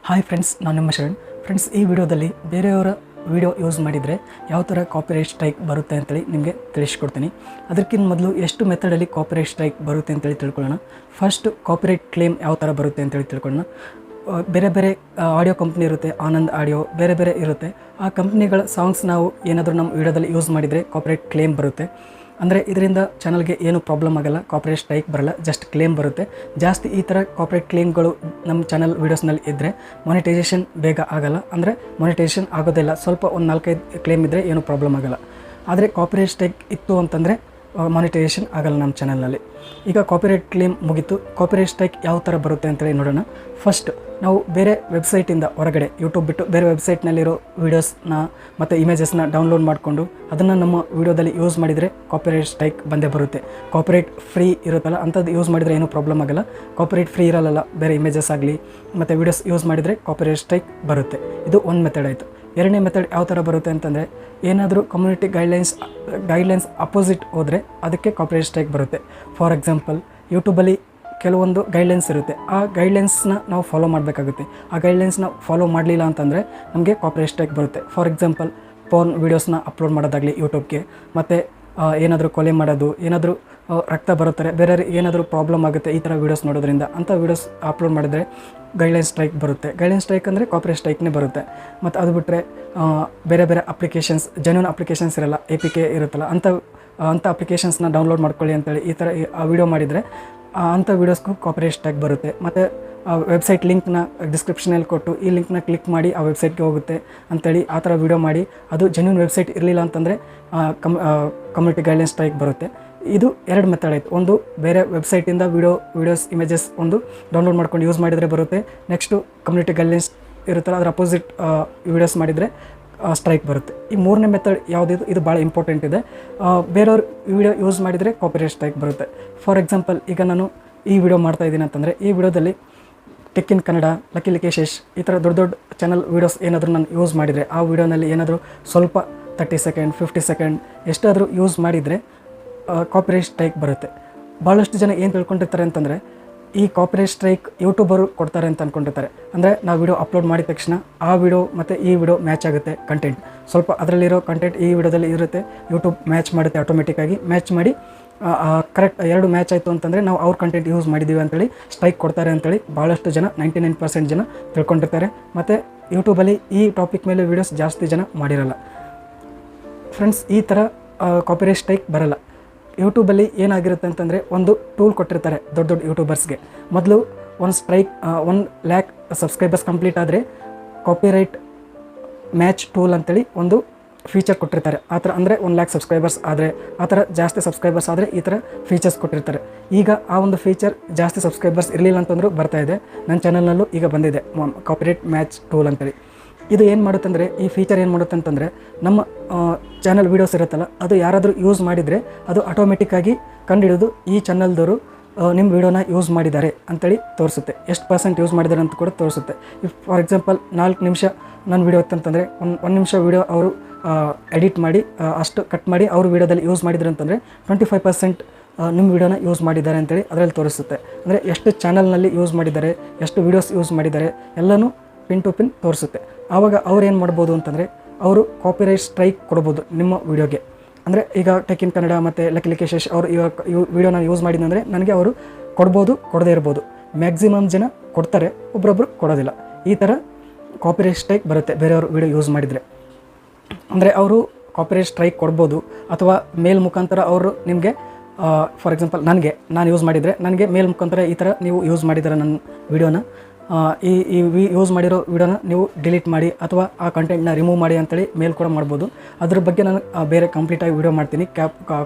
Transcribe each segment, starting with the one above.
Hi friends, ನಾನು ನಿಮ್ಮ Sharan. Friends, ಈ ವಿಡಿಯೋದಲ್ಲಿ ಬೇರೆಯವರ ವಿಡಿಯೋ ಯೂಸ್ ಮಾಡಿದರೆ ಯಾವ ಥರ ಕಾಪಿರೈಟ್ ಸ್ಟ್ರೈಕ್ ಬರುತ್ತೆ ಅಂತೇಳಿ ನಿಮಗೆ ತಿಳಿಸ್ಕೊಡ್ತೀನಿ. ಅದಕ್ಕಿಂತ ಮೊದಲು ಎಷ್ಟು ಮೆಥಡಲ್ಲಿ ಕಾಪಿರೈಟ್ ಸ್ಟ್ರೈಕ್ ಬರುತ್ತೆ ಅಂತೇಳಿ ತಿಳ್ಕೊಳ್ಳೋಣ. ಫಸ್ಟ್, ಕಾಪಿರೈಟ್ ಕ್ಲೇಮ್ ಯಾವ ಥರ ಬರುತ್ತೆ ಅಂತೇಳಿ ತಿಳ್ಕೊಳ್ಳೋಣ. ಬೇರೆ ಬೇರೆ ಆಡಿಯೋ ಕಂಪ್ನಿ ಇರುತ್ತೆ, ಆನಂದ್ ಆಡಿಯೋ ಬೇರೆ ಬೇರೆ ಇರುತ್ತೆ. ಆ ಕಂಪ್ನಿಗಳ ಸಾಂಗ್ಸ್ ನಾವು ಏನಾದರೂ ನಮ್ಮ ವಿಡಿಯೋದಲ್ಲಿ ಯೂಸ್ ಮಾಡಿದರೆ ಕಾಪಿರೈಟ್ ಕ್ಲೇಮ್ ಬರುತ್ತೆ. ಅಂದರೆ ಇದರಿಂದ ಚಾನಲ್ಗೆ ಏನು ಪ್ರಾಬ್ಲಮ್ ಆಗೋಲ್ಲ, ಕಾಪಿರೈಟ್ ಸ್ಟ್ರೈಕ್ ಬರೋಲ್ಲ, ಜಸ್ಟ್ ಕ್ಲೇಮ್ ಬರುತ್ತೆ. ಜಾಸ್ತಿ ಈ ಥರ ಕಾಪಿರೈಟ್ ಕ್ಲೇಮ್ಗಳು ನಮ್ಮ ಚಾನಲ್ ವೀಡಿಯೋಸ್ನಲ್ಲಿ ಇದ್ದರೆ ಮಾನಿಟೈಸೇಷನ್ ಬೇಗ ಆಗೋಲ್ಲ. ಅಂದರೆ ಮಾನಿಟೈಸೇಷನ್ ಆಗೋದಿಲ್ಲ, ಸ್ವಲ್ಪ ಒಂದು 4-5 ಕ್ಲೇಮ್ ಇದ್ದರೆ ಏನು ಪ್ರಾಬ್ಲಮ್ ಆಗೋಲ್ಲ. ಆದರೆ ಕಾಪಿರೈಟ್ ಸ್ಟ್ರೈಕ್ ಇತ್ತು ಅಂತಂದರೆ ಮಾನಿಟೈಸೇಷನ್ ಆಗೋಲ್ಲ ನಮ್ಮ ಚಾನಲ್ನಲ್ಲಿ. ಈಗ ಕಾಪಿರೈಟ್ ಕ್ಲೇಮ್ ಮುಗೀತು. ಕಾಪಿರೈಟ್ ಸ್ಟ್ರೈಕ್ ಯಾವ ಥರ ಬರುತ್ತೆ ಅಂತೇಳಿ ನೋಡೋಣ. ಫಸ್ಟ್, ನಾವು ಬೇರೆ ವೆಬ್ಸೈಟಿಂದ ಹೊರಗಡೆ ಯೂಟ್ಯೂಬ್ ಬಿಟ್ಟು ಬೇರೆ ವೆಬ್ಸೈಟ್ನಲ್ಲಿರೋ ವೀಡಿಯೋಸ್ನ ಮತ್ತು ಇಮೇಜಸ್ನ ಡೌನ್ಲೋಡ್ ಮಾಡಿಕೊಂಡು ಅದನ್ನು ನಮ್ಮ ವೀಡಿಯೋದಲ್ಲಿ ಯೂಸ್ ಮಾಡಿದರೆ ಕಾಪಿರೈಟ್ ಸ್ಟ್ರೈಕ್ ಬಂದೇ ಬರುತ್ತೆ. ಕಾಪಿರೈಟ್ ಫ್ರೀ ಇರುತ್ತಲ್ಲ ಅಂಥದ್ದು ಯೂಸ್ ಮಾಡಿದರೆ ಏನೂ ಪ್ರಾಬ್ಲಮ್ ಆಗೋಲ್ಲ. ಕಾಪಿರೈಟ್ ಫ್ರೀ ಇರಲ್ಲ, ಬೇರೆ ಇಮೇಜಸ್ ಆಗಲಿ ಮತ್ತು ವೀಡಿಯೋಸ್ ಯೂಸ್ ಮಾಡಿದರೆ ಕಾಪಿರೈಟ್ ಸ್ಟ್ರೈಕ್ ಬರುತ್ತೆ. ಇದು ಒಂದು ಮೆಥಡ್ ಆಯಿತು. ಎರಡನೇ ಮೆಥಡ್ ಯಾವ ಥರ ಬರುತ್ತೆ ಅಂತಂದರೆ, ಏನಾದರೂ ಕಮ್ಯುನಿಟಿ ಗೈಡ್ಲೈನ್ಸ್ ಅಪೋಸಿಟ್ ಹೋದರೆ ಅದಕ್ಕೆ ಕಾಪಿರೈಟ್ ಸ್ಟ್ರೈಕ್ ಬರುತ್ತೆ. ಫಾರ್ ಎಕ್ಸಾಂಪಲ್, ಯೂಟ್ಯೂಬಲ್ಲಿ ಕೆಲವೊಂದು ಗೈಡ್ಲೈನ್ಸ್ ಇರುತ್ತೆ, ಆ ಗೈಡ್ಲೈನ್ಸ್ನ ನಾವು ಫಾಲೋ ಮಾಡಬೇಕಾಗುತ್ತೆ. ಆ ಗೈಡ್ಲೈನ್ಸ್ನ ಫಾಲೋ ಮಾಡಲಿಲ್ಲ ಅಂತಂದರೆ ನಮಗೆ ಕಾಪಿರೈಟ್ ಸ್ಟ್ರೈಕ್ ಬರುತ್ತೆ. ಫಾರ್ ಎಕ್ಸಾಂಪಲ್, ಪೋರ್ನ್ ವೀಡಿಯೋಸ್ನ ಅಪ್ಲೋಡ್ ಮಾಡೋದಾಗಲಿ ಯೂಟ್ಯೂಬ್ಗೆ, ಮತ್ತು ಏನಾದರೂ ಕೊಲೆ ಮಾಡೋದು, ಏನಾದರೂ ರಕ್ತ ಬರುತ್ತಾರೆ, ಬೇರೆಯವ್ರಿಗೆ ಏನಾದರೂ ಪ್ರಾಬ್ಲಮ್ ಆಗುತ್ತೆ ಈ ಥರ ವೀಡಿಯೋಸ್ ನೋಡೋದ್ರಿಂದ, ಅಂಥ ವೀಡಿಯೋಸ್ ಅಪ್ಲೋಡ್ ಮಾಡಿದರೆ ಗೈಡ್ಲೈನ್ ಸ್ಟ್ರೈಕ್ ಬರುತ್ತೆ. ಗೈಡ್ಲೈನ್ ಸ್ಟ್ರೈಕ್ ಅಂದರೆ ಕಾಪಿರೈಟ್ ಸ್ಟ್ರೈಕ್ನೇ ಬರುತ್ತೆ. ಮತ್ತು ಅದು ಬಿಟ್ಟರೆ ಬೇರೆ ಬೇರೆ ಅಪ್ಲಿಕೇಶನ್ಸ್, ಜೆನ್ಯೂನ್ ಅಪ್ಲಿಕೇಶನ್ಸ್ ಇರಲ್ಲ, APK ಇರುತ್ತಲ್ಲ, ಅಂಥ ಅಪ್ಲಿಕೇಶನ್ಸ್ನ ಡೌನ್ಲೋಡ್ ಮಾಡ್ಕೊಳ್ಳಿ ಅಂತೇಳಿ ಈ ಥರ ಆ ವಿಡಿಯೋ ಮಾಡಿದರೆ ಅಂಥ ವೀಡಿಯೋಸ್ಗೂ ಕಾಪಿರೈಟ್ ಸ್ಟ್ರೈಕ್ ಬರುತ್ತೆ. ಮತ್ತು ಆ ವೆಬ್ಸೈಟ್ ಲಿಂಕ್ನ ಡಿಸ್ಕ್ರಿಪ್ಷನಲ್ಲಿ ಕೊಟ್ಟು ಈ ಲಿಂಕ್ನ ಕ್ಲಿಕ್ ಮಾಡಿ ಆ ವೆಬ್ಸೈಟ್ಗೆ ಹೋಗುತ್ತೆ ಅಂಥೇಳಿ ಆ ಥರ ವೀಡಿಯೋ ಮಾಡಿ ಅದು ಜೆನ್ಯೂನ್ ವೆಬ್ಸೈಟ್ ಇರಲಿಲ್ಲ ಅಂತಂದರೆ ಕಮ್ಯುನಿಟಿ ಗೈಡ್ಲೈನ್ ಸ್ಟ್ರೈಕ್ ಬರುತ್ತೆ. ಇದು ಎರಡು ಮೆಥಡ್ ಆಯಿತು. ಒಂದು, ಬೇರೆ ವೆಬ್ಸೈಟಿಂದ ವೀಡಿಯೋಸ್ ಇಮೇಜಸ್ ಒಂದು ಡೌನ್ಲೋಡ್ ಮಾಡ್ಕೊಂಡು ಯೂಸ್ ಮಾಡಿದರೆ ಬರುತ್ತೆ. ನೆಕ್ಸ್ಟು ಕಮ್ಯುನಿಟಿ ಗೈಡ್ಲೈನ್ಸ್ ಇರುತ್ತಲ್ಲ ಅದರ ಅಪೋಸಿಟ್ ವೀಡಿಯೋಸ್ ಮಾಡಿದರೆ ಸ್ಟ್ರೈಕ್ ಬರುತ್ತೆ. ಈ ಮೂರನೇ ಮೆಥಡ್ ಯಾವುದಿದು, ಇದು ಭಾಳ ಇಂಪಾರ್ಟೆಂಟ್ ಇದೆ. ಬೇರೆಯವ್ರ ವಿಡಿಯೋ ಯೂಸ್ ಮಾಡಿದರೆ ಕಾಪಿರೈಟ್ ಸ್ಟ್ರೈಕ್ ಬರುತ್ತೆ. ಫಾರ್ ಎಕ್ಸಾಂಪಲ್, ಈಗ ನಾನು ಈ ವಿಡಿಯೋ ಮಾಡ್ತಾಯಿದ್ದೀನಿ ಅಂತಂದರೆ ಈ ವಿಡಿಯೋದಲ್ಲಿ ಟೆಕ್ ಇನ್ ಕನ್ನಡ, ಲಕ್ಕಿ ಶೇಷ್ ಈ ಥರ ದೊಡ್ಡ ದೊಡ್ಡ ಚಾನಲ್ ವೀಡಿಯೋಸ್ ಏನಾದರೂ ನಾನು ಯೂಸ್ ಮಾಡಿದರೆ ಆ ವಿಡಿಯೋನಲ್ಲಿ ಏನಾದರೂ ಸ್ವಲ್ಪ 30 ಸೆಕೆಂಡ್ 50 ಸೆಕೆಂಡ್ ಎಷ್ಟಾದರೂ ಯೂಸ್ ಮಾಡಿದರೆ ಕಾಪಿರೈಟ್ ಸ್ಟ್ರೈಕ್ ಬರುತ್ತೆ. ಭಾಳಷ್ಟು ಜನ ಏನು ತಿಳ್ಕೊಂಡಿರ್ತಾರೆ ಅಂತಂದರೆ, ಈ ಕಾಪಿರೈಟ್ ಸ್ಟ್ರೈಕ್ ಯೂಟ್ಯೂಬರು ಕೊಡ್ತಾರೆ ಅಂತ ಅಂದ್ಕೊಂಡಿರ್ತಾರೆ. ಅಂದರೆ ನಾವು ವಿಡಿಯೋ ಅಪ್ಲೋಡ್ ಮಾಡಿದ ತಕ್ಷಣ ಆ ವಿಡಿಯೋ ಮತ್ತು ಈ ವಿಡಿಯೋ ಮ್ಯಾಚ್ ಆಗುತ್ತೆ. ಕಂಟೆಂಟ್ ಸ್ವಲ್ಪ ಅದರಲ್ಲಿರೋ ಕಂಟೆಂಟ್ ಈ ವಿಡಿಯೋದಲ್ಲಿ ಇರುತ್ತೆ, ಯೂಟ್ಯೂಬ್ ಮ್ಯಾಚ್ ಮಾಡುತ್ತೆ, ಆಟೋಮೆಟಿಕ್ಕಾಗಿ ಮ್ಯಾಚ್ ಮಾಡಿ ಕರೆಕ್ಟ್ 2 ಮ್ಯಾಚ್ ಆಯಿತು ಅಂತಂದರೆ ನಾವು ಅವ್ರ ಕಂಟೆಂಟ್ ಯೂಸ್ ಮಾಡಿದ್ದೀವಿ ಅಂತೇಳಿ ಸ್ಟ್ರೈಕ್ ಕೊಡ್ತಾರೆ ಅಂತೇಳಿ ಭಾಳಷ್ಟು ಜನ 99% ಜನ ತಿಳ್ಕೊಂಡಿರ್ತಾರೆ. ಮತ್ತು ಯೂಟ್ಯೂಬಲ್ಲಿ ಈ ಟಾಪಿಕ್ ಮೇಲೆ ವೀಡಿಯೋಸ್ ಜಾಸ್ತಿ ಜನ ಮಾಡಿರಲ್ಲ. ಫ್ರೆಂಡ್ಸ್, ಈ ಥರ ಕಾಪಿರೈಟ್ ಸ್ಟ್ರೈಕ್ ಬರಲ್ಲ. ಯೂಟ್ಯೂಬಲ್ಲಿ ಏನಾಗಿರುತ್ತೆ ಅಂತಂದರೆ, ಒಂದು ಟೂಲ್ ಕೊಟ್ಟಿರ್ತಾರೆ ದೊಡ್ಡ ದೊಡ್ಡ ಯೂಟ್ಯೂಬರ್ಸ್ಗೆ. ಮೊದಲು ಒಂದು 1 ಲ್ಯಾಕ್ ಸಬ್ಸ್ಕ್ರೈಬರ್ಸ್ ಕಂಪ್ಲೀಟ್ ಆದರೆ ಕಾಪಿರೈಟ್ ಮ್ಯಾಚ್ ಟೂಲ್ ಅಂತೇಳಿ ಒಂದು ಫೀಚರ್ ಕೊಟ್ಟಿರ್ತಾರೆ. ಆ ಥರ ಅಂದರೆ 1 ಲ್ಯಾಕ್ ಸಬ್ಸ್ಕ್ರೈಬರ್ಸ್ ಆದರೆ, ಆ ಥರ ಜಾಸ್ತಿ ಸಬ್ಸ್ಕ್ರೈಬರ್ಸ್ ಆದರೆ ಈ ಥರ ಫೀಚರ್ಸ್ ಕೊಟ್ಟಿರ್ತಾರೆ. ಈಗ ಆ ಒಂದು ಫೀಚರ್ ಜಾಸ್ತಿ ಸಬ್ಸ್ಕ್ರೈಬರ್ಸ್ ಇರಲಿಲ್ಲ ಅಂತಂದರೂ ಬರ್ತಾಯಿದೆ. ನನ್ನ ಚಾನಲ್ನಲ್ಲೂ ಈಗ ಬಂದಿದೆ ಕಾಪಿರೈಟ್ ಮ್ಯಾಚ್ ಟೂಲ್ ಅಂತೇಳಿ. ಇದು ಏನು ಮಾಡುತ್ತೆ ಅಂದರೆ, ಈ ಫೀಚರ್ ಏನು ಮಾಡುತ್ತೆ ಅಂತಂದರೆ, ನಮ್ಮ ಚಾನಲ್ ವೀಡಿಯೋಸ್ ಇರುತ್ತಲ್ಲ ಅದು ಯಾರಾದರೂ ಯೂಸ್ ಮಾಡಿದರೆ ಅದು ಆಟೋಮೆಟಿಕ್ಕಾಗಿ ಕಂಡುಹಿಡಿದು ಈ ಚಾನಲ್ದವರು ನಿಮ್ಮ ವೀಡಿಯೋನ ಯೂಸ್ ಮಾಡಿದ್ದಾರೆ ಅಂತೇಳಿ ತೋರಿಸುತ್ತೆ. ಎಷ್ಟು % ಯೂಸ್ ಮಾಡಿದ್ದಾರೆ ಅಂತ ಕೂಡ ತೋರಿಸುತ್ತೆ. ಫಾರ್ ಎಕ್ಸಾಂಪಲ್, 4 ನಿಮಿಷ ನನ್ನ ವೀಡಿಯೋ ಅಂತಂದರೆ 1 ನಿಮಿಷ ವೀಡಿಯೋ ಅವರು ಎಡಿಟ್ ಮಾಡಿ ಅಷ್ಟು ಕಟ್ ಮಾಡಿ ಅವ್ರ ವೀಡಿಯೋದಲ್ಲಿ ಯೂಸ್ ಮಾಡಿದ್ರು ಅಂತಂದರೆ 25% ನಿಮ್ಮ ವೀಡಿಯೋನ ಯೂಸ್ ಮಾಡಿದ್ದಾರೆ ಅಂತೇಳಿ ಅದರಲ್ಲಿ ತೋರಿಸುತ್ತೆ. ಅಂದರೆ ಎಷ್ಟು ಚಾನಲ್ನಲ್ಲಿ ಯೂಸ್ ಮಾಡಿದ್ದಾರೆ, ಎಷ್ಟು ವೀಡಿಯೋಸ್ ಯೂಸ್ ಮಾಡಿದ್ದಾರೆ ಎಲ್ಲನೂ ಪಿನ್ ಟು ಪಿನ್ ತೋರಿಸುತ್ತೆ. ಆವಾಗ ಅವ್ರು ಏನು ಮಾಡ್ಬೋದು ಅಂತಂದರೆ, ಅವರು ಕಾಪಿರೈಟ್ ಸ್ಟ್ರೈಕ್ ಕೊಡ್ಬೋದು ನಿಮ್ಮ ವೀಡಿಯೋಗೆ. ಅಂದರೆ ಈಗ ಟೆಕ್ ಇನ್ ಕನ್ನಡ ಮತ್ತು ಲಕ್ಕಿ ಶೇಷ್ ಅವರು ಇವಾಗ ವೀಡಿಯೋನ ಯೂಸ್ ಮಾಡಿದಂದರೆ ನನಗೆ ಅವರು ಕೊಡ್ಬೋದು, ಕೊಡದೇ ಇರ್ಬೋದು. ಮ್ಯಾಕ್ಸಿಮಮ್ ಜನ ಕೊಡ್ತಾರೆ, ಒಬ್ಬರೊಬ್ಬರು ಕೊಡೋದಿಲ್ಲ. ಈ ಥರ ಕಾಪಿರೈಟ್ ಸ್ಟ್ರೈಕ್ ಬರುತ್ತೆ ಬೇರೆಯವರು ವೀಡಿಯೋ ಯೂಸ್ ಮಾಡಿದರೆ. ಅಂದರೆ ಅವರು ಕಾಪಿರೈಟ್ ಸ್ಟ್ರೈಕ್ ಕೊಡ್ಬೋದು, ಅಥವಾ ಮೇಲ್ ಮುಖಾಂತರ ಅವರು ನಿಮಗೆ ಫಾರ್ ಎಕ್ಸಾಂಪಲ್ ನಾನು ಯೂಸ್ ಮಾಡಿದರೆ ನನಗೆ ಮೇಲ್ ಮುಖಾಂತರ ಈ ಥರ ನೀವು ಯೂಸ್ ಮಾಡಿದರೆ ನನ್ನ ವೀಡಿಯೋನ ಯೂಸ್ ಮಾಡಿರೋ ವಿಡಿಯೋನ ನೀವು ಡಿಲೀಟ್ ಮಾಡಿ ಅಥವಾ ಆ ಕಂಟೆಂಟ್ನ ರಿಮೂವ್ ಮಾಡಿ ಅಂತೇಳಿ ಮೇಲ್ ಕೂಡ ಮಾಡ್ಬೋದು. ಅದ್ರ ಬಗ್ಗೆ ನಾನು ಬೇರೆ ಕಂಪ್ಲೀಟಾಗಿ ವಿಡಿಯೋ ಮಾಡ್ತೀನಿ.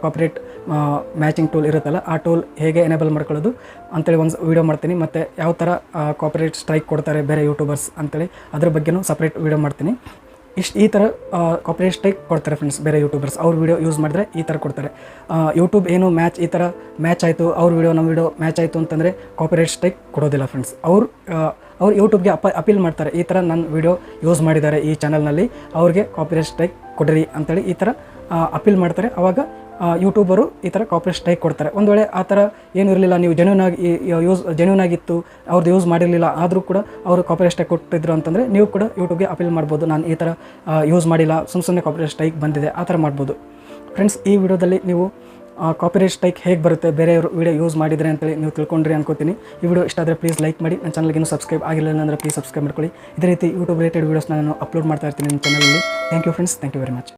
ಕಾಪಿರೈಟ್ ಮ್ಯಾಚಿಂಗ್ ಟೂಲ್ ಇರುತ್ತಲ್ಲ, ಆ ಟೂಲ್ ಹೇಗೆ ಎನೇಬಲ್ ಮಾಡ್ಕೊಳ್ಳೋದು ಅಂತೇಳಿ ಒಂದು ವಿಡಿಯೋ ಮಾಡ್ತೀನಿ. ಮತ್ತು ಯಾವ ಥರ ಕಾಪಿರೈಟ್ ಸ್ಟ್ರೈಕ್ ಕೊಡ್ತಾರೆ ಬೇರೆ ಯೂಟ್ಯೂಬರ್ಸ್ ಅಂತೇಳಿ ಅದ್ರ ಬಗ್ಗೆನೂ ಸಪ್ರೇಟ್ ವಿಡಿಯೋ ಮಾಡ್ತೀನಿ. ಈ ಥರ ಕಾಪಿರೈಟ್ ಸ್ಟ್ರೈಕ್ ಕೊಡ್ತಾರೆ ಫ್ರೆಂಡ್ಸ್ ಬೇರೆ ಯೂಟ್ಯೂಬರ್ಸ್. ಅವ್ರ ವೀಡಿಯೋ ಯೂಸ್ ಮಾಡಿದ್ರೆ ಈ ಥರ ಕೊಡ್ತಾರೆ. ಯೂಟ್ಯೂಬ್ ಏನು ಈ ಥರ ಮ್ಯಾಚ್ ಆಯಿತು, ಅವ್ರ ವೀಡಿಯೋ ನಮ್ಮ ವೀಡಿಯೋ ಮ್ಯಾಚ್ ಆಯಿತು ಅಂತಂದರೆ ಕಾಪಿರೈಟ್ ಸ್ಟ್ರೈಕ್ ಕೊಡೋದಿಲ್ಲ ಫ್ರೆಂಡ್ಸ್. ಅವ್ರು ಯೂಟ್ಯೂಬ್ಗೆ ಅಪೀಲ್ ಮಾಡ್ತಾರೆ, ಈ ಥರ ನನ್ನ ವೀಡಿಯೋ ಯೂಸ್ ಮಾಡಿದ್ದಾರೆ ಈ ಚಾನಲ್ನಲ್ಲಿ, ಅವ್ರಿಗೆ ಕಾಪಿರೈಟ್ ಸ್ಟ್ರೈಕ್ ಕೊಡ್ರಿ ಅಂತೇಳಿ ಈ ಥರ ಅಪೀಲ್ ಮಾಡ್ತಾರೆ. ಆವಾಗ ಯೂಟ್ಯೂಬರು ಈ ಥರ ಕಾಪಿರೈಟ್ ಸ್ಟ್ರೈಕ್ ಕೊಡ್ತಾರೆ. ಒಂದು ವೇಳೆ ಆ ಥರ ಏನೂ ಇರಲಿಲ್ಲ, ನೀವು ಜೆನ್ಯೂನ್ ಆಗಿತ್ತು, ಅವ್ರದ್ದು ಯೂಸ್ ಮಾಡಿರಲಿಲ್ಲ, ಆದರೂ ಕೂಡ ಅವರು ಕಾಪಿರೈಟ್ ಸ್ಟ್ರೈಕ್ ಕೊಟ್ಟಿದ್ರು ಅಂತಂದರೆ ನೀವು ಕೂಡ ಯೂಟ್ಯೂಬ್ಗೆ ಅಪೀಲ್ ಮಾಡ್ಬೋದು. ನಾನು ಈ ಥರ ಯೂಸ್ ಮಾಡಿಲ್ಲ, ಸುಮ್ಮನೆ ಕಾಪಿರೈಟ್ ಸ್ಟ್ರೈಕ್ ಬಂದಿದೆ, ಆ ಥರ ಮಾಡ್ಬೋದು. ಫ್ರೆಂಡ್ಸ್, ಈ ವಿಡಿಯೋದಲ್ಲಿ ನೀವು ಕಾಪಿರೈಟ್ ಸ್ಟ್ರೈಕ್ ಹೇಗೆ ಬರುತ್ತೆ ಬೇರೆಯವರು ವಿಡಿಯೋ ಯೂಸ್ ಮಾಡಿದರೆ ಅಂತೇಳಿ ನೀವು ತಿಳ್ಕೊಂಡ್ರಿ ಅನ್ಕೋತೀನಿ. ಈ ವಿಡಿಯೋ ಇಷ್ಟ ಆದರೆ ಪ್ಲೀಸ್ ಲೈಕ್ ಮಾಡಿ. ನನ್ನ ಚಾನಲ್ಗೆ ಇನ್ನೂ ಸಬ್ಸ್ಕ್ರೈಬ್ ಆಗಿಲ್ಲ ಅಂದರೆ ಪ್ಲೀಸ್ ಸಬ್ಸ್ಕ್ರೈಬ್ ಮಾಡ್ಕೊಳ್ಳಿ. ಇದೇ ರೀತಿ ಯೂಟ್ಯೂಬ್ ರಿಲೇಟೆಡ್ ವೀಡಿಯೋಸ್ ನಾನು ಅಪ್ಲೋಡ್ ಮಾಡ್ತಾ ಇರ್ತೀನಿ ನಿಮ್ಮ ಚಾನಲಲ್ಲಿ. Thank you friends, thank you very much.